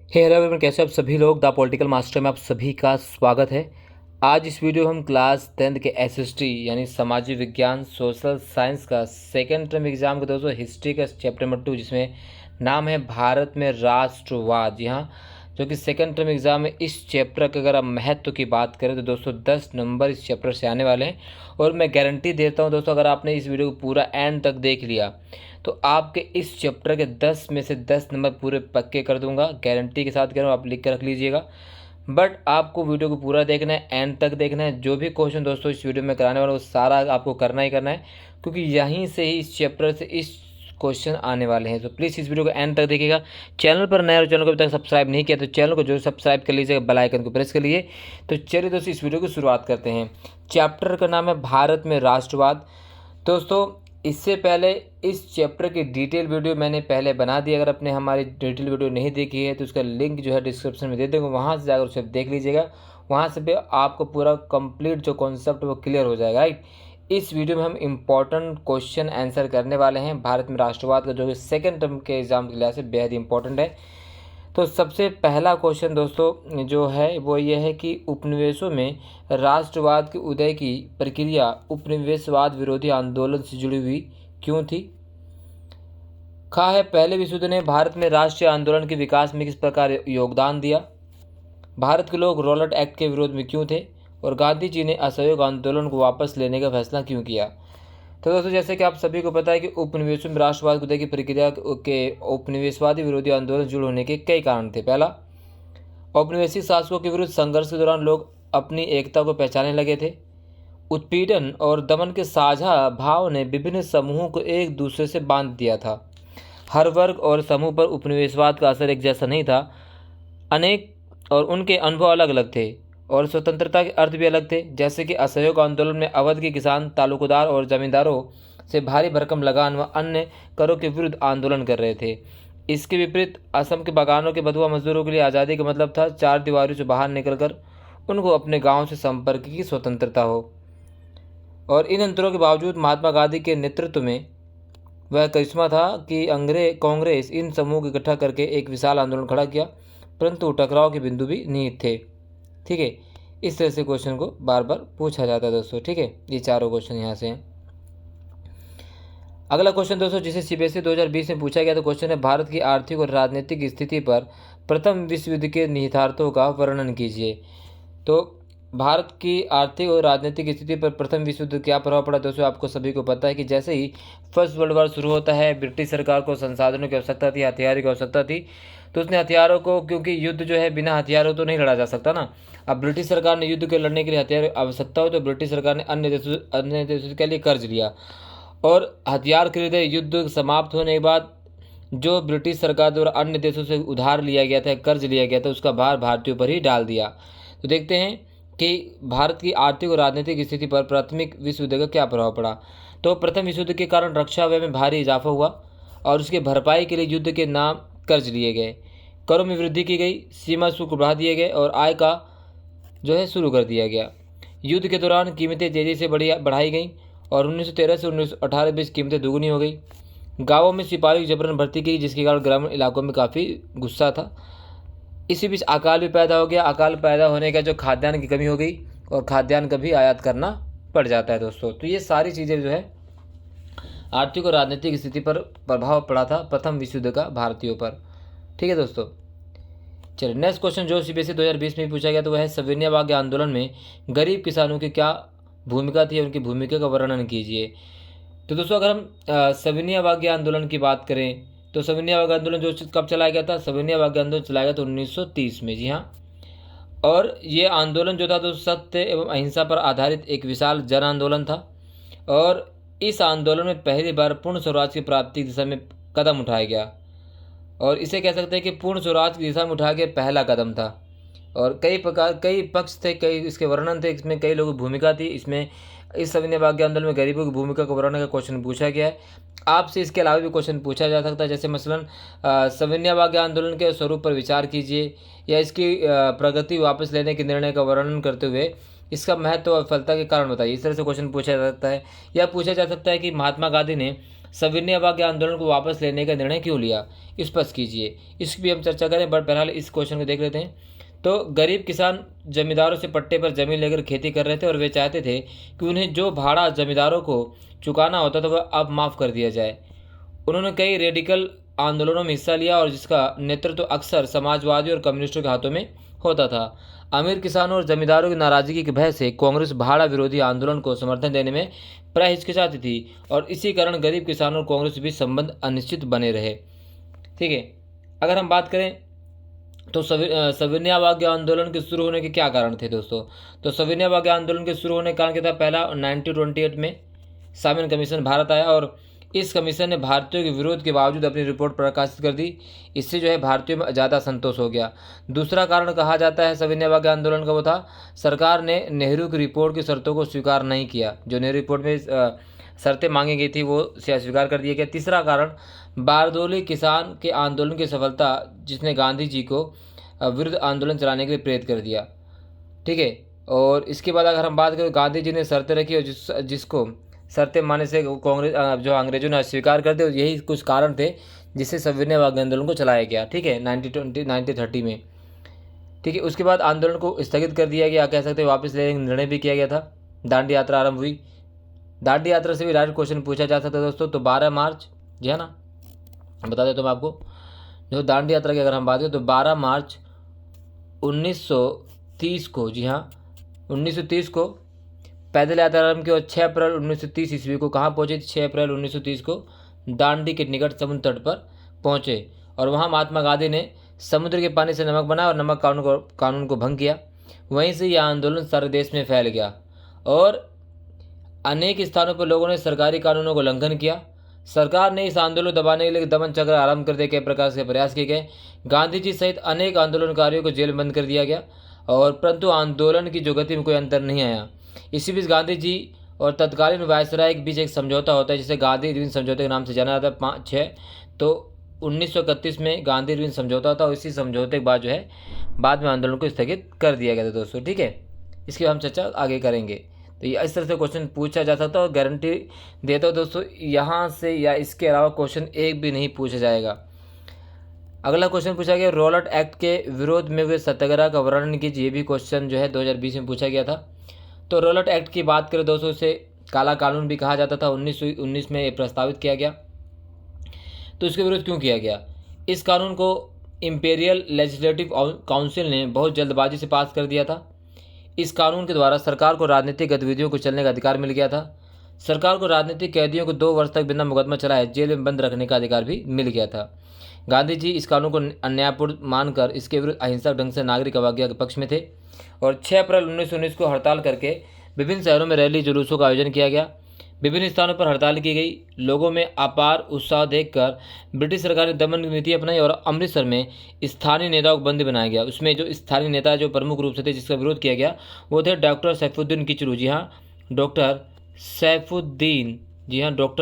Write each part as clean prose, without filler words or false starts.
Hello everyone, कैसे आप सभी लोग। द पॉलिटिकल मास्टर में आप सभी का स्वागत है। आज इस वीडियो में हम क्लास 10th के एसएसटी यानी सामाजिक विज्ञान सोशल साइंस का सेकेंड टर्म एग्जाम का दोस्तों हिस्ट्री का चैप्टर नंबर 2 जिसमें नाम है भारत में राष्ट्रवाद। यहाँ जो कि सेकेंड टर्म एग्जाम में इस चैप्टर का अगर आप महत्व की बात करें तो दोस्तों 10 नंबर इस चैप्टर से आने वाले हैं। और मैं गारंटी देता हूँ दोस्तों, अगर आपने इस वीडियो को पूरा एंड तक देख लिया तो आपके इस चैप्टर के 10 में से 10 नंबर पूरे पक्के कर दूंगा, गारंटी के साथ कह रहा हूँ। आप लिख कर रख लीजिएगा। बट आपको वीडियो को पूरा देखना है, एंड तक देखना है। जो भी क्वेश्चन दोस्तों इस वीडियो में कराने वाला वो सारा आपको करना ही करना है, क्योंकि यहीं से ही इस चैप्टर से इस क्वेश्चन आने वाले हैं। तो प्लीज़ इस वीडियो को एंड तक देखिएगा। चैनल पर नए और चैनल को अभी तक सब्सक्राइब नहीं किया तो चैनल को जो सब्सक्राइब कर लीजिएगा, बेल आइकन को प्रेस कर लिए। तो चलिए दोस्तों इस वीडियो की शुरुआत करते हैं। चैप्टर का नाम है भारत में राष्ट्रवाद। दोस्तों इससे पहले इस चैप्टर की डिटेल वीडियो मैंने पहले बना दी। अगर आपने हमारी डिटेल वीडियो नहीं देखी है तो उसका लिंक जो है डिस्क्रिप्शन में दे देंगे, वहाँ से जाकर उसे देख लीजिएगा। वहाँ से भी आपको पूरा कंप्लीट जो कॉन्सेप्ट वो क्लियर हो जाएगा, राइट। इस वीडियो में हम इम्पॉर्टेंट क्वेश्चन आंसर करने वाले हैं भारत में राष्ट्रवाद का, जो कि सेकेंड टर्म के एग्जाम के लिहाज से बेहद इंपॉर्टेंट है। तो सबसे पहला क्वेश्चन दोस्तों जो है वो ये है कि उपनिवेशों में राष्ट्रवाद के उदय की प्रक्रिया उपनिवेशवाद विरोधी आंदोलन से जुड़ी हुई क्यों थी। खा है पहले विश्व युद्ध ने भारत में राष्ट्रीय आंदोलन के विकास में किस प्रकार योगदान दिया। भारत के लोग रॉलेट एक्ट के विरोध में क्यों थे, और गांधी जी ने असहयोग आंदोलन को वापस लेने का फैसला क्यों किया। तो दोस्तों जैसे कि आप सभी को पता है कि उपनिवेशों में राष्ट्रवाद उदय की प्रक्रिया के उपनिवेशवादी विरोधी आंदोलन जुड़ होने के कई कारण थे। पहला, औपनिवेशिक शासकों के विरुद्ध संघर्ष के दौरान लोग अपनी एकता को पहचानने लगे थे। उत्पीड़न और दमन के साझा भाव ने विभिन्न समूहों को एक दूसरे से बांध दिया था। हर वर्ग और समूह पर उपनिवेशवाद का असर एक जैसा नहीं था। अनेक और उनके अनुभव अलग अलग थे और स्वतंत्रता के अर्थ भी अलग थे। जैसे कि असहयोग आंदोलन में अवध के किसान तालुकदार और जमींदारों से भारी भरकम लगान व अन्य करों के विरुद्ध आंदोलन कर रहे थे। इसके विपरीत असम के बागानों के बधुआ मजदूरों के लिए आज़ादी का मतलब था चार दीवारों से बाहर निकलकर उनको अपने गांव से संपर्क की स्वतंत्रता हो। और इन अंतरों के बावजूद महात्मा गांधी के नेतृत्व में वह करिश्मा था कि कांग्रेस इन समूह को इकट्ठा करके एक विशाल आंदोलन खड़ा किया, परंतु टकराव के बिंदु भी निहित थे। ठीक है, इस तरह से क्वेश्चन को बार बार पूछा जाता है दोस्तों। ठीक है, ये चारों क्वेश्चन यहाँ से हैं। अगला क्वेश्चन दोस्तों जिसे सीबीएसई 2020 में पूछा गया तो क्वेश्चन है भारत की आर्थिक और राजनीतिक स्थिति पर प्रथम विश्व युद्ध के निहितार्थों का वर्णन कीजिए। तो भारत की आर्थिक और राजनीतिक स्थिति पर प्रथम विश्व युद्ध क्या प्रभाव पड़ा दोस्तों, आपको सभी को पता है कि जैसे ही फर्स्ट वर्ल्ड वॉर शुरू होता है ब्रिटिश सरकार को संसाधनों की आवश्यकता थी, हथियारों की आवश्यकता थी। तो उसने हथियारों को, क्योंकि युद्ध जो है बिना हथियारों तो नहीं लड़ा जा सकता ना। अब ब्रिटिश सरकार ने युद्ध के लड़ने के लिए हथियार आवश्यकता हो तो ब्रिटिश सरकार ने अन्य देशों के लिए कर्ज लिया और हथियार खरीदे। युद्ध समाप्त होने के बाद जो ब्रिटिश सरकार द्वारा अन्य देशों से उधार लिया गया था, कर्ज लिया गया था, उसका भार भारतीयों पर ही डाल दिया। तो देखते हैं कि भारत की आर्थिक और राजनीतिक स्थिति पर प्राथमिक विश्व युद्ध का क्या प्रभाव पड़ा। तो प्रथम विश्व युद्ध के कारण रक्षा व्यय में भारी इजाफा हुआ और उसकी भरपाई के लिए युद्ध के नाम कर्ज लिए गए, करों में वृद्धि की गई, सीमा शुल्क बढ़ा दिए गए और आय का जो है शुरू कर दिया गया। युद्ध के दौरान कीमतें तेजी से बढ़ाई गई और 1913 से 1918 के बीच कीमतें दुगनी हो गई। गाँवों में सिपाही जबरन भर्ती की, जिसके कारण ग्रामीण इलाकों में काफ़ी गुस्सा था। इसी बीच अकाल भी पैदा हो गया। अकाल पैदा होने का जो खाद्यान्न की कमी हो गई और खाद्यान्न का भी आयात करना पड़ जाता है दोस्तों। तो ये सारी चीज़ें जो है आर्थिक और राजनीतिक स्थिति पर प्रभाव पड़ा था प्रथम विश्व युद्ध का भारतीयों पर। ठीक है दोस्तों, चलिए नेक्स्ट क्वेश्चन जो सीबीएसई 2020 में पूछा गया तो वह है सविनय आंदोलन में गरीब किसानों की क्या भूमिका थी, उनकी भूमिका का वर्णन कीजिए। तो दोस्तों अगर हम सविनय आंदोलन की बात करें तो सविनय आंदोलन जो कब चलाया गया था, सविनय आंदोलन चलाया गया था 1930 में। जी हाँ, और ये आंदोलन जो था तो सत्य एवं अहिंसा पर आधारित एक विशाल जन आंदोलन था और इस आंदोलन में पहली बार पूर्ण स्वराज की प्राप्ति की दिशा में कदम उठाया गया और इसे कह सकते हैं कि पूर्ण स्वराज की दिशा में उठा के पहला कदम था। और कई पक्ष थे, कई इसके वर्णन थे, इसमें कई लोगों की भूमिका थी। इसमें इस सविनय आंदोलन में गरीबों की भूमिका को वर्णन का क्वेश्चन पूछा गया है। आपसे इसके अलावा भी क्वेश्चन पूछा जा सकता है, जैसे मसलन सविनय आंदोलन के स्वरूप पर विचार कीजिए या इसकी प्रगति वापस लेने के निर्णय का वर्णन करते हुए इसका महत्व और सफलता के कारण बताइए। इस तरह से क्वेश्चन पूछा जा सकता है। या पूछा जा सकता है कि महात्मा गांधी ने सविनय अभाग्य आंदोलन को वापस लेने का निर्णय क्यों लिया, स्पष्ट कीजिए। इसकी भी हम चर्चा करें, बट बहरहाल इस क्वेश्चन को देख लेते हैं। तो गरीब किसान जमींदारों से पट्टे पर जमीन लेकर खेती कर रहे थे और वे चाहते थे कि उन्हें जो भाड़ा जमींदारों को चुकाना होता था वह अब माफ़ कर दिया जाए। उन्होंने कई रेडिकल आंदोलनों में हिस्सा लिया और जिसका नेतृत्व अक्सर समाजवादी और कम्युनिस्टों के हाथों में होता था। अमीर किसानों और जमींदारों की नाराजगी की भय से कांग्रेस भाड़ा विरोधी आंदोलन को समर्थन देने में प्राय हिचकिचाती थी और इसी कारण गरीब किसानों और कांग्रेस के बीच संबंध अनिश्चित बने रहे। ठीक है, अगर हम बात करें तो सविनय अभाग्य आंदोलन के शुरू होने के क्या कारण थे दोस्तों। तो सविनय अभाग्य आंदोलन के शुरू होने का कारण क्या था। पहला, 1928 में सामन कमीशन भारत आया और इस कमीशन ने भारतीयों के विरोध के बावजूद अपनी रिपोर्ट प्रकाशित कर दी। इससे जो है भारतीयों में ज़्यादा संतोष हो गया। दूसरा कारण कहा जाता है सविनय अभाग्य आंदोलन का वो था, सरकार ने नेहरू की रिपोर्ट की शर्तों को स्वीकार नहीं किया। जो नेहरू रिपोर्ट में शर्तें मांगी गई थी वो स्वीकार कर दिया गया। तीसरा कारण, बारदोली किसान के आंदोलन की सफलता जिसने गांधी जी को विरुद्ध आंदोलन चलाने के लिए प्रेरित कर दिया। ठीक है, और इसके बाद अगर हम बात करें, गांधी जी ने शर्तें रखी और जिसको शर्तें मानने से कांग्रेस जो अंग्रेजों ने अस्वीकार कर दिया। यही कुछ कारण थे जिससे सविनय अभाग्य आंदोलन को चलाया गया। ठीक है, 1930 में। ठीक है, उसके बाद आंदोलन को स्थगित कर दिया गया, कह सकते हैं वापस लेने का निर्णय भी किया गया था। दांडी यात्रा आरंभ हुई। दांडी यात्रा से भी डायरेक्ट क्वेश्चन पूछा जा सकता है दोस्तों। तो 12 मार्च, जी है ना, बता देता हूँ आपको। जो दांडी यात्रा की अगर हम बात करें तो 12 मार्च 1930 को, जी हाँ 1930 को पैदल यात्रा आरंभ की और 6 अप्रैल 1930 ईस्वी को कहाँ पहुँचे। 6 अप्रैल 1930 को दांडी के निकट समुद्र तट पर पहुँचे और वहाँ महात्मा गांधी ने समुद्र के पानी से नमक बनाया और नमक कानून को भंग किया। वहीं से यह आंदोलन सारे देश में फैल गया और अनेक स्थानों पर लोगों ने सरकारी कानूनों को उल्लंघन किया। सरकार ने इस आंदोलन को दबाने के लिए दमन चक्र आरंभ कर दिए, कई प्रकार से प्रयास किए गए। गांधी जी सहित अनेक आंदोलनकारियों को जेल में बंद कर दिया गया और परंतु आंदोलन की जो गति में कोई अंतर नहीं आया। इसी बीच गांधी जी और तत्कालीन वायसराय के बीच एक समझौता होता है जिसे गांधी इरविन समझौते के नाम से जाना जाता है। 5-6 तो 1931 में गांधी इरविन समझौता था और इसी समझौते के बाद जो है बाद में आंदोलन को स्थगित कर दिया गया था दोस्तों। ठीक है, इसकी हम चर्चा आगे करेंगे। तो ये इस तरह से क्वेश्चन पूछा जा सकता है और गारंटी देता हूँ दोस्तों यहाँ से या इसके अलावा क्वेश्चन एक भी नहीं पूछा जाएगा। अगला क्वेश्चन पूछा गया, रॉलेट एक्ट के विरोध में हुए सत्याग्रह का वर्णन कीजिए। ये भी क्वेश्चन जो है 2020 में पूछा गया था। तो रॉलेट एक्ट की बात करें दोस्तों, इसे काला कानून भी कहा जाता था। 1919 में ये प्रस्तावित किया गया। तो इसके विरोध क्यों किया गया। इस कानून को इंपीरियल लेजिस्लेटिव काउंसिल ने बहुत जल्दबाजी से पास कर दिया था। इस कानून के द्वारा सरकार को राजनीतिक गतिविधियों को चलने का अधिकार मिल गया था। सरकार को राजनीतिक कैदियों को 2 वर्ष तक बिना मुकदमा चलाए जेल में बंद रखने का अधिकार भी मिल गया था। गांधी जी इस कानून को अन्यायपूर्ण मानकर इसके विरुद्ध अहिंसक ढंग से नागरिक अवज्ञा के पक्ष में थे और 6 अप्रैल 1919 को हड़ताल करके विभिन्न शहरों में रैली जुलूसों का आयोजन किया गया। विभिन्न स्थानों पर हड़ताल की गई। लोगों में अपार उत्साह देखकर ब्रिटिश सरकार ने दमन की नीति अपनाई और अमृतसर में स्थानीय नेताओं को बंदी बनाया गया। उसमें जो स्थानीय नेता जो प्रमुख रूप से थे जिसका विरोध किया गया वो थे डॉक्टर सैफुद्दीन किचलू। जी हाँ, डॉक्टर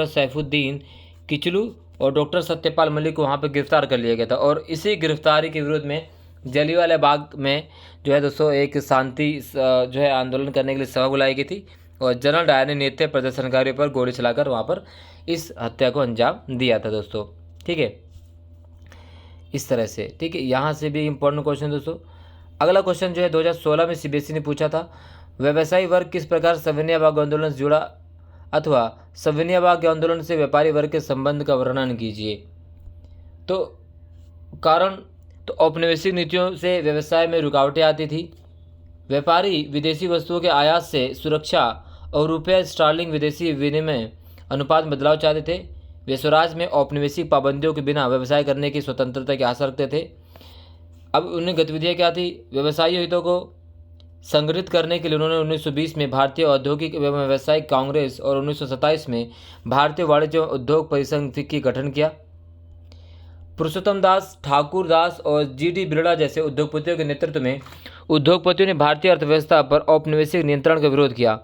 सैफुद्दीन किचलू और डॉक्टर सत्यपाल मलिक को वहाँ पर गिरफ्तार कर लिया गया था और इसी गिरफ्तारी के विरोध में जलियांवाला बाग में जो है दोस्तों एक शांति जो है आंदोलन करने के लिए सभा बुलाई गई थी और जनरल डायर ने नेता प्रदर्शनकारियों पर गोली चलाकर वहाँ पर इस हत्या को अंजाम दिया था दोस्तों। ठीक है, इस तरह से। ठीक है, यहाँ से भी इम्पोर्टेंट क्वेश्चन दोस्तों। अगला क्वेश्चन जो है 2016 में सीबीएसई ने पूछा था, व्यवसायी वर्ग किस प्रकार सविनय अभाग्य आंदोलन से जुड़ा अथवा सविनय अभाग्य आंदोलन से व्यापारी वर्ग के संबंध का वर्णन कीजिए। तो कारण, तो औपनिवेशिक नीतियों से व्यवसाय में रुकावटें आती थी। व्यापारी विदेशी वस्तुओं के आयात से सुरक्षा और रुपया स्टर्लिंग विदेशी विनिमय अनुपात में बदलाव चाहते थे। वे स्वराज में औपनिवेशिक पाबंदियों के बिना व्यवसाय करने की स्वतंत्रता की आशा रखते थे। अब उन्हें गतिविधियाँ क्या थी, व्यवसायी हितों को संगठित करने के लिए उन्होंने 1920 में भारतीय औद्योगिक एवं व्यावसायिक कांग्रेस और 1927 में भारतीय वाणिज्य उद्योग परिसंघ की गठन किया। पुरुषोत्तम दास, ठाकुर दास और जी.डी. बिरला जैसे उद्योगपतियों के नेतृत्व में उद्योगपतियों ने भारतीय अर्थव्यवस्था पर औपनिवेशिक नियंत्रण का विरोध किया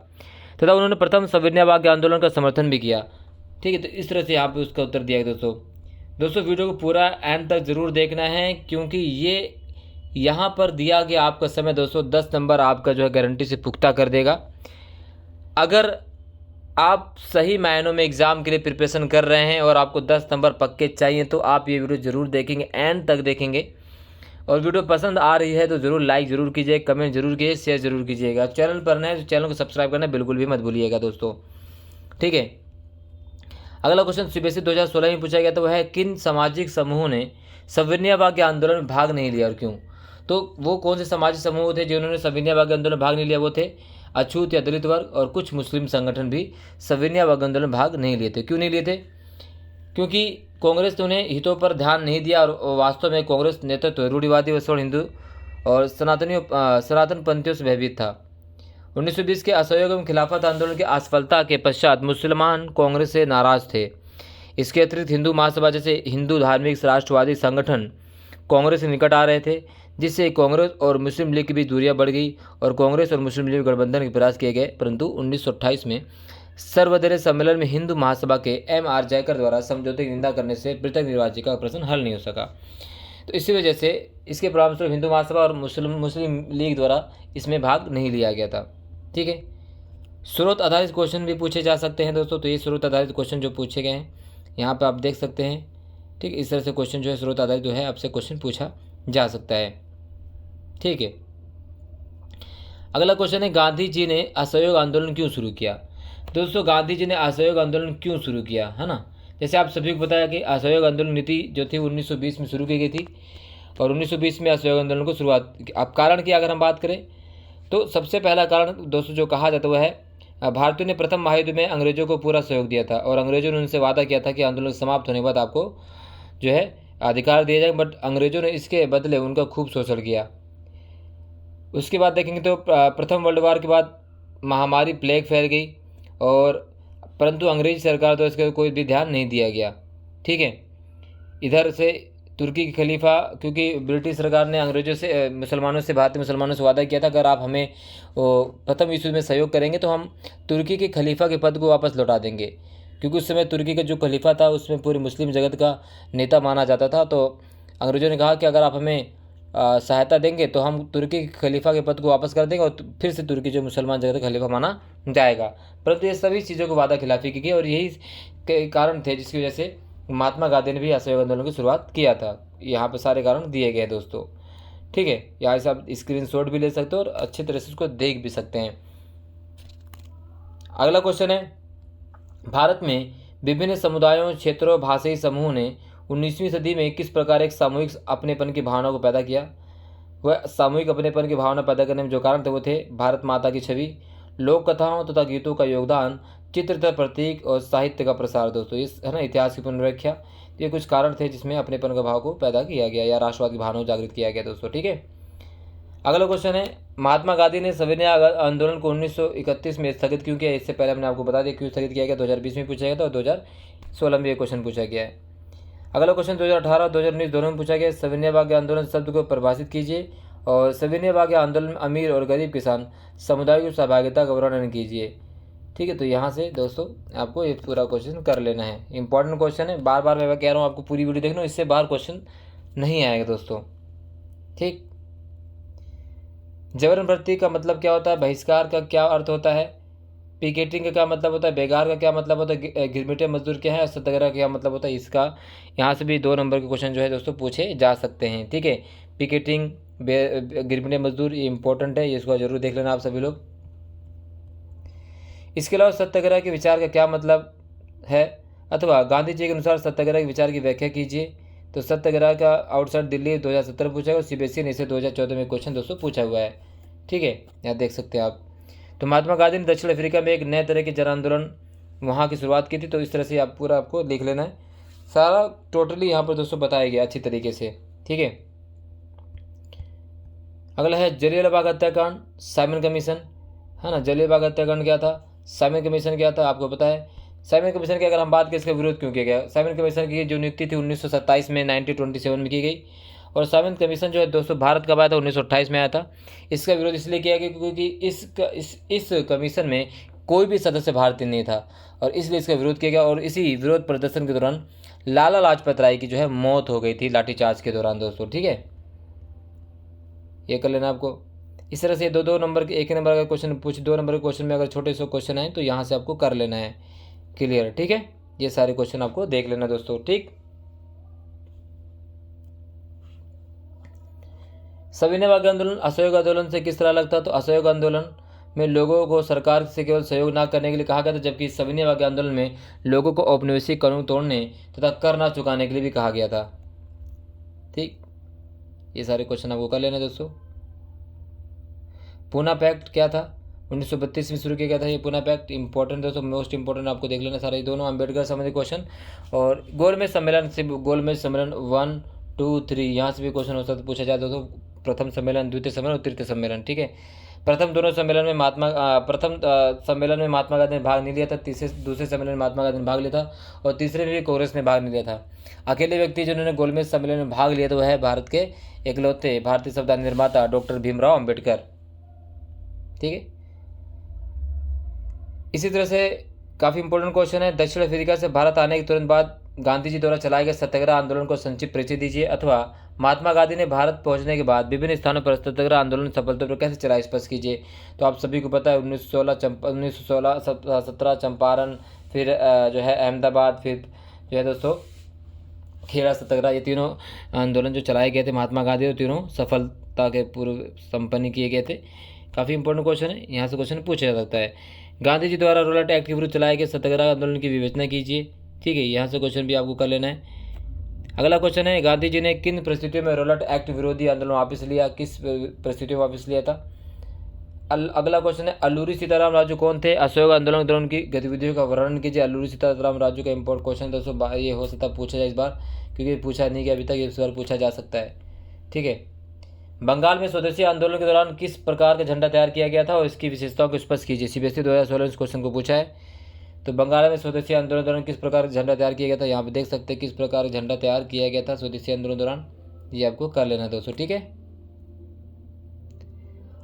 तथा उन्होंने प्रथम सविनय अभाग्य आंदोलन का समर्थन भी किया। ठीक है, तो इस तरह से यहाँ पे उसका उत्तर दिया गया दोस्तों वीडियो को पूरा एंड तक जरूर देखना है क्योंकि ये यहाँ पर दिया गया आपका समय दोस्तों 10 नंबर आपका जो है गारंटी से पुख्ता कर देगा। अगर आप सही मायनों में एग्ज़ाम के लिए प्रिपरेशन कर रहे हैं और आपको 10 नंबर पक्के चाहिए तो आप ये वीडियो ज़रूर देखेंगे, एंड तक देखेंगे। और वीडियो पसंद आ रही है तो ज़रूर लाइक ज़रूर कीजिए, कमेंट जरूर कीजिए, शेयर ज़रूर कीजिएगा। चैनल पर नए तो चैनल को सब्सक्राइब करना बिल्कुल भी मत भूलिएगा दोस्तों, ठीक है। अगला क्वेश्चन सीबीएसई 2016 में पूछा गया था, वह है किन सामाजिक समूहों ने सविनय भाग्य आंदोलन में भाग नहीं लिया और क्यों। तो वो कौन से सामाजिक समूह थे जिन्होंने सविनय भाग्य आंदोलन में भाग नहीं लिया? वो थे अछूत या दलित वर्ग, और कुछ मुस्लिम संगठन भी सविनय भाग्य आंदोलन में भाग नहीं लिए थे। क्यों नहीं लिए थे? क्योंकि कांग्रेस ने उन्हें हितों पर ध्यान नहीं दिया, और वास्तव में कांग्रेस नेतृत्व रूढ़िवादी व स्वर्ण हिंदू और सनातन पंथियों से भयभीत था। 1920 के असहयोग एवं खिलाफत आंदोलन की असफलता के पश्चात मुसलमान कांग्रेस से नाराज थे। इसके अतिरिक्त हिंदू महासभा जैसे हिंदू धार्मिक राष्ट्रवादी संगठन कांग्रेस के निकट आ रहे थे, जिससे कांग्रेस और मुस्लिम लीग की भी दूरियां बढ़ गई और कांग्रेस और मुस्लिम लीग गठबंधन के प्रयास किए गए। परंतु 1928 में सर्वदलीय सम्मेलन में हिंदू महासभा के M.R. जयकर द्वारा समझौते की निंदा करने से पृथक निर्वाचन का प्रश्न हल नहीं हो सका। तो इसी वजह से इसके परिणामस्वरूप हिंदू महासभा और मुस्लिम लीग द्वारा इसमें भाग नहीं लिया गया था, ठीक है। स्रोत आधारित क्वेश्चन भी पूछे जा सकते हैं दोस्तों। तो ये स्रोत आधारित क्वेश्चन जो पूछे गए हैं यहाँ पे आप देख सकते हैं, ठीक। इस तरह से क्वेश्चन जो है स्रोत आधारित जो है आपसे क्वेश्चन पूछा जा सकता है, ठीक है। अगला क्वेश्चन है, गांधी जी ने असहयोग आंदोलन क्यों शुरू किया? दोस्तों गांधी जी ने असहयोग आंदोलन क्यों शुरू किया, है ना। जैसे आप सभी को बताया कि असहयोग आंदोलन नीति जो थी 1920 में शुरू की गई थी, और 1920 में असहयोग आंदोलन को शुरुआत। अब कारण की अगर हम बात करें तो सबसे पहला कारण दोस्तों जो कहा जाता है वह है भारतीयों ने प्रथम महायुद्ध में अंग्रेजों को पूरा सहयोग दिया था, और अंग्रेजों ने उनसे वादा किया था कि आंदोलन समाप्त होने के बाद आपको जो है अधिकार दिए जाएंगे, बट अंग्रेजों ने इसके बदले उनका खूब शोषण किया। उसके बाद देखेंगे तो प्रथम वर्ल्ड वार के बाद महामारी प्लेग फैल गई, और परंतु अंग्रेज सरकार द्वारा इसका कोई भी ध्यान नहीं दिया गया, ठीक है। इधर से तुर्की के खलीफा, क्योंकि ब्रिटिश सरकार ने अंग्रेजों से मुसलमानों से भारतीय मुसलमानों से वादा किया था, अगर आप हमें प्रथम विश्व में सहयोग करेंगे तो हम तुर्की के खलीफा के पद को वापस लौटा देंगे। क्योंकि उस समय तुर्की का जो खलीफा था उसमें पूरी मुस्लिम जगत का नेता माना जाता था। तो अंग्रेजों ने कहा कि अगर आप हमें सहायता देंगे तो हम तुर्की के खलीफा के पद को वापस कर देंगे, और फिर से तुर्की जो मुसलमान जगत का खलीफा माना जाएगा। परंतु ये सभी चीज़ों को वादा खिलाफी की गई, और यही कारण थे जिसकी वजह से महात्मा गांधी ने भी असहयोग आंदोलन की शुरुआत किया था। यहाँ पे सारे कारण दिए गए दोस्तों, ठीक है। यहाँ से आप स्क्रीनशॉट भी ले सकते हो और अच्छी तरह से उसको देख भी सकते हैं। अगला क्वेश्चन है, भारत में विभिन्न समुदायों, क्षेत्रों, भाषाई समूह ने 19वीं सदी में किस प्रकार एक सामूहिक अपनेपन की भावना को पैदा किया? वह सामूहिक अपनेपन की भावना पैदा करने में जो कारण थे वो थे भारत माता की छवि, लोक कथाओं तथा गीतों का योगदान, चित्र, प्रतीक और साहित्य का प्रसार। दोस्तों इस है ना इतिहास की पुनर्व्याख्या, ये कुछ कारण थे जिसमें अपनेपन का भाव को पैदा किया गया या राष्ट्रवाद की भावना को जागृत किया गया दोस्तों, ठीक है। अगला क्वेश्चन है, महात्मा गांधी ने सविनय आंदोलन को 1931 में स्थगित क्यों किया? इससे पहले हमने आपको बता दिया क्यों स्थगित किया गया, 2020 में पूछा गया था और 2016 में ये क्वेश्चन पूछा गया है। अगला क्वेश्चन 2018 और 2019 दोनों में पूछा गया, सविनय भाग्य आंदोलन शब्द को परिभाषित कीजिए, और सविनय भाग्य आंदोलन में अमीर और गरीब किसान समुदाय की सहभागिता का वर्णन कीजिए, ठीक है। तो यहाँ से दोस्तों आपको ये पूरा क्वेश्चन कर लेना है, इंपॉर्टेंट क्वेश्चन है। बार बार मैं कह रहा हूँ आपको पूरी वीडियो देखना, इससे बाहर क्वेश्चन नहीं आएगा दोस्तों, ठीक। जबरन का मतलब क्या होता है? बहिष्कार का क्या अर्थ होता है? पिकेटिंग का क्या मतलब होता है? बेगार का क्या मतलब होता है? गिरमिटे मजदूर क्या है? सत्याग्रह का क्या मतलब होता है? इसका यहाँ से भी 2 नंबर के क्वेश्चन जो है दोस्तों पूछे जा सकते हैं, ठीक है। पिकेटिंग, गिरमिटे मजदूर, ये इंपॉर्टेंट है, इसको जरूर देख लेना आप सभी लोग। इसके अलावा सत्याग्रह के विचार का क्या मतलब है, अथवा गांधी जी के अनुसार सत्याग्रह के विचार की व्याख्या कीजिए। तो सत्याग्रह का आउटसाइड दिल्ली 2017 पूछा है, और सीबीएसई ने इसे 2014 में क्वेश्चन दोस्तों पूछा हुआ है, ठीक है। यहाँ देख सकते हैं आप। तो महात्मा गांधी ने दक्षिण अफ्रीका में एक नए तरह के जन आंदोलन वहाँ की शुरुआत की थी। तो इस तरह से आप पूरा आपको लिख लेना है, सारा टोटली यहाँ पर दोस्तों बताया गया अच्छी तरीके से, ठीक है। अगला है जलियांवाला बाग हत्याकांड, साइमन कमीशन, है ना। जलियांवाला बाग हत्याकांड क्या था, साइमन कमीशन क्या था, आपको पता है। साइमन कमीशन की अगर हम बात करें इसका विरोध क्यों किया गया? साइमन कमीशन की जो नियुक्ति थी 1927 में 1927 में की गई, और साइमन कमीशन जो है दोस्तों भारत कब आया था? 1928 में आया था। इसका विरोध इसलिए किया गया क्योंकि इस कमीशन में कोई भी सदस्य भारतीय नहीं था, और इसलिए इसका विरोध किया गया। और इसी विरोध प्रदर्शन के दौरान लाला लाजपत राय की जो है मौत हो गई थी लाठीचार्ज के दौरान दोस्तों, ठीक है। ये कर लेना आपको। इस तरह से 2-2 नंबर के, 1 नंबर का क्वेश्चन पूछ, 2 नंबर के क्वेश्चन में अगर छोटे से क्वेश्चन आए तो यहाँ से आपको कर लेना है क्लियर। ठीक है, ये सारे क्वेश्चन आपको देख लेना दोस्तों। ठीक, सविनय आंदोलन असहयोग आंदोलन से किस तरह अलग था? तो असहयोग आंदोलन में लोगों को सरकार से केवल सहयोग न करने के लिए कहा गया था, जबकि सविनय आंदोलन में लोगों को औपनिवेशिक कानून तोड़ने तथा कर न चुकाने के लिए भी कहा गया था। ठीक, ये सारे क्वेश्चन आपको कर लेना दोस्तों। पूना पैक्ट क्या था? 1932 में शुरू किया गया था ये पूना पैक्ट। इंपॉर्टेंट दोस्तों, मोस्ट इंपॉर्टेंट आपको देख लेना सारे दोनों अम्बेडकर संबंधी क्वेश्चन। और गोलमेज सम्मेलन से, गोलमेज सम्मेलन 1, 2, 3 यहाँ से भी क्वेश्चन हो सकता पूछा जाए दोस्तों। प्रथम सम्मेलन, द्वितीय सम्मेलन और तृतीय सम्मेलन। ठीक है, प्रथम सम्मेलन में महात्मा गांधी ने भाग नहीं लिया था, दूसरे सम्मेलन में महात्मा गांधी ने भाग लिया था और तीसरे में भी कांग्रेस ने भाग नहीं लिया था। अकेले व्यक्ति जिन्होंने गोलमेज सम्मेलन में भाग लिया तो वह है भारत के इकलौते भारतीय संविधान निर्माता डॉक्टर भीमराव अम्बेडकर। ठीक है, इसी तरह से काफ़ी इंपॉर्टेंट क्वेश्चन है, दक्षिण अफ्रीका से भारत आने के तुरंत बाद गांधी जी द्वारा चलाए गए सत्याग्रह आंदोलन को संक्षिप्त परिचय दीजिए। अथवा महात्मा गांधी ने भारत पहुंचने के बाद विभिन्न स्थानों पर सत्याग्रह आंदोलन सफलतापूर्वक कैसे चलाया, स्पष्ट कीजिए। तो आप सभी को पता है 1917 चंपारण, फिर जो है अहमदाबाद, फिर जो है दोस्तों खेड़ा सत्याग्रह, ये तीनों आंदोलन जो चलाए गए थे महात्मा गांधी, और तीनों सफलता के पूर्व संपन्न किए गए थे। काफ़ी इंपॉर्टेंट क्वेश्चन है, यहाँ से क्वेश्चन पूछा जा सकता है। गांधी जी द्वारा रोलट एक्ट के विरुद्ध चलाए गए सत्याग्रह आंदोलन की विवेचना कीजिए। ठीक है, यहाँ से क्वेश्चन भी आपको कर लेना है। अगला क्वेश्चन है, गांधी जी ने किन परिस्थितियों में रोलट एक्ट विरोधी आंदोलन वापस लिया, किस परिस्थितियों में वापस लिया था? अगला क्वेश्चन है, अल्लूरी सीताराम राजू कौन थे? असहयोग आंदोलन के दौरान की गतिविधियों का वर्णन कीजिए। अल्लूरी सीताराम राजू का इंपॉर्टेंट क्वेश्चन दोस्तों, ये हो सकता है पूछा जाए इस बार, क्योंकि पूछा नहीं गया अभी तक, इस बार पूछा जा सकता है। ठीक है, बंगाल में स्वदेशी आंदोलन के दौरान किस प्रकार का झंडा तैयार किया गया था और इसकी विशेषताओं को स्पष्ट कीजिए। सीबीएसई 2016 इस क्वेश्चन को पूछा है। तो बंगाल में स्वदेशी आंदोलन के दौरान किस प्रकार का झंडा तैयार किया गया था, यहाँ पे देख सकते हैं किस प्रकार का झंडा तैयार किया गया था स्वदेशी आंदोलन के दौरान, ये आपको कर लेना दोस्तों। ठीक है,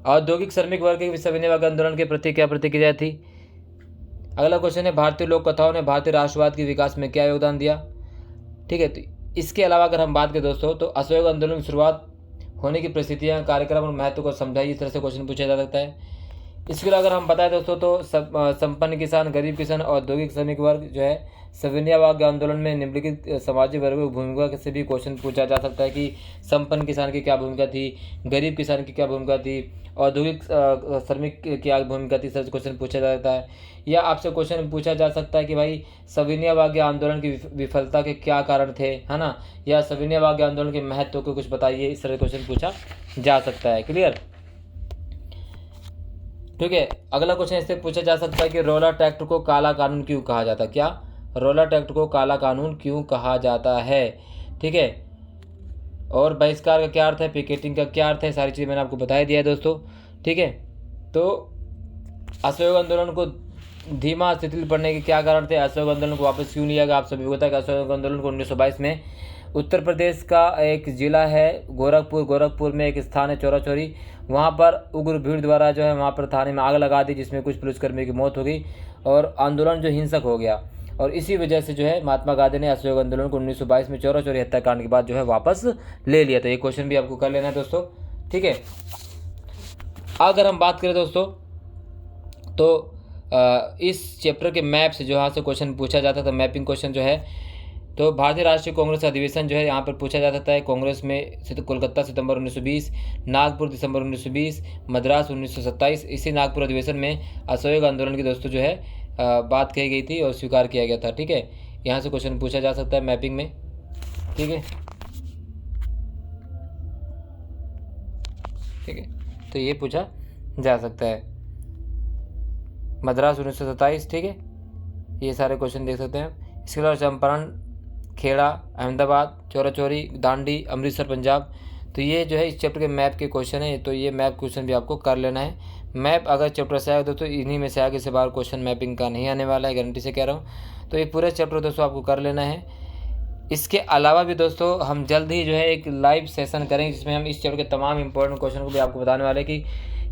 औद्योगिक श्रमिक वर्ग के सविनय आंदोलन के प्रति क्या प्रतिक्रिया थी? अगला क्वेश्चन है, भारतीय लोक कथाओं ने भारतीय राष्ट्रवाद के विकास में क्या योगदान दिया? ठीक है, तो इसके अलावा अगर हम बात करें दोस्तों, तो असहयोग आंदोलन की शुरुआत होने की परिस्थितियां, कार्यक्रम और महत्व को समझाइए, इस तरह से क्वेश्चन पूछा जा सकता है। इसके अलावा अगर हम बताएं दोस्तों, तो संपन्न किसान, गरीब किसान, औद्योगिक श्रमिक वर्ग जो है सविनय आंदोलन में निम्नलिखित सामाजिक वर्गों की भूमिका से भी क्वेश्चन पूछा जा सकता है कि संपन्न किसान की क्या भूमिका थी, गरीब किसान की क्या भूमिका थी, औद्योगिक श्रमिक की क्या भूमिका थी, सर क्वेश्चन पूछा जा सकता है। या आपसे क्वेश्चन पूछा जा सकता है कि भाई सविनय आंदोलन की विफलता के क्या कारण थे, है ना, या सविनय आंदोलन के महत्व को कुछ बताइए, इस तरह क्वेश्चन पूछा जा सकता है। क्लियर? ठीक है, अगला क्वेश्चन इससे पूछा जा सकता है कि रोलट एक्ट को काला कानून क्यों कहा जाता है? क्या रोलट एक्ट को काला कानून क्यों कहा जाता है? ठीक है, और बहिष्कार का क्या अर्थ है, पिकेटिंग का क्या अर्थ है, सारी चीज़ें मैंने आपको बता दिया है दोस्तों। ठीक है, तो असहयोग आंदोलन को धीमा शिथिल पड़ने के क्या कारण थे, असहयोग आंदोलन को वापस क्यों लिया गया? आप सभी को पता है कि असहयोग आंदोलन को 1922 में उत्तर प्रदेश का एक जिला है गोरखपुर में एक स्थान है चौराचौरी, वहाँ पर उग्र भीड़ द्वारा जो है वहाँ पर थाने में आग लगा दी, जिसमें कुछ पुलिसकर्मी की मौत हो गई और आंदोलन जो हिंसक हो गया। और इसी वजह से जो है महात्मा गांधी ने असहयोग आंदोलन को 1922 में चौराचौरी हत्याकांड के बाद जो है वापस ले लिया था। ये क्वेश्चन भी आपको कर लेना है दोस्तों। ठीक है, अगर हम बात करें दोस्तों, तो इस चैप्टर के मैप से जो यहाँ से क्वेश्चन पूछा जाता था, मैपिंग क्वेश्चन जो है, तो भारतीय राष्ट्रीय कांग्रेस अधिवेशन जो है यहाँ पर पूछा जा सकता है। कांग्रेस में कोलकाता सितंबर 1920, नागपुर दिसंबर 1920, मद्रास 1927। इसी नागपुर अधिवेशन में असहयोग आंदोलन की दोस्तों जो है बात कही गई थी और स्वीकार किया गया था। ठीक है, यहाँ से क्वेश्चन पूछा जा सकता है मैपिंग में। ठीक है, ठीक है, तो ये पूछा जा सकता है। मद्रास 1927। ठीक है, ये सारे क्वेश्चन देख सकते हैं। इसके अलावा चंपारण, खेड़ा, अहमदाबाद, चौराचौरी, दांडी, अमृतसर, पंजाब। तो ये जो है इस चैप्टर के मैप के क्वेश्चन है, तो ये मैप क्वेश्चन भी आपको कर लेना है। मैप अगर चैप्टर से आएगा दोस्तों, इन्हीं में से आगे से बाहर क्वेश्चन मैपिंग का नहीं आने वाला है, गारंटी से कह रहा हूँ। तो ये पूरे चैप्टर दोस्तों आपको कर लेना है। इसके अलावा भी दोस्तों हम जल्द ही जो है एक लाइव सेशन करेंगे, जिसमें हम इस चैप्टर के तमाम इंपॉर्टेंट क्वेश्चन को भी आपको बताने वाले हैं कि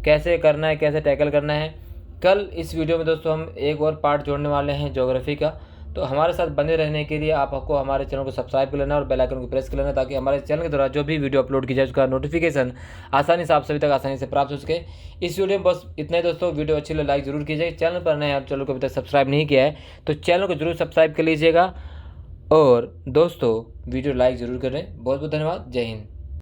कैसे करना है, कैसे टैकल करना है। कल इस वीडियो में दोस्तों हम एक और पार्ट जोड़ने वाले हैं ज्योग्राफी का, तो हमारे साथ बने रहने के लिए आपको हमारे चैनल को सब्सक्राइब कर लेना और बेल आइकन को प्रेस कर लेना, ताकि हमारे चैनल के द्वारा जो भी वीडियो अपलोड की जाए उसका नोटिफिकेशन आसानी से आप सभी तक आसानी से प्राप्त हो सके। इस वीडियो में बस इतना ही दोस्तों। वीडियो अच्छी लगे लाइक जरूर कीजिए। चैनल पर नए आप चैनल को अभी तक सब्सक्राइब नहीं किया है तो चैनल को जरूर सब्सक्राइब कर लीजिएगा। और दोस्तों वीडियो लाइक ज़रूर करें। बहुत बहुत धन्यवाद। जय हिंद।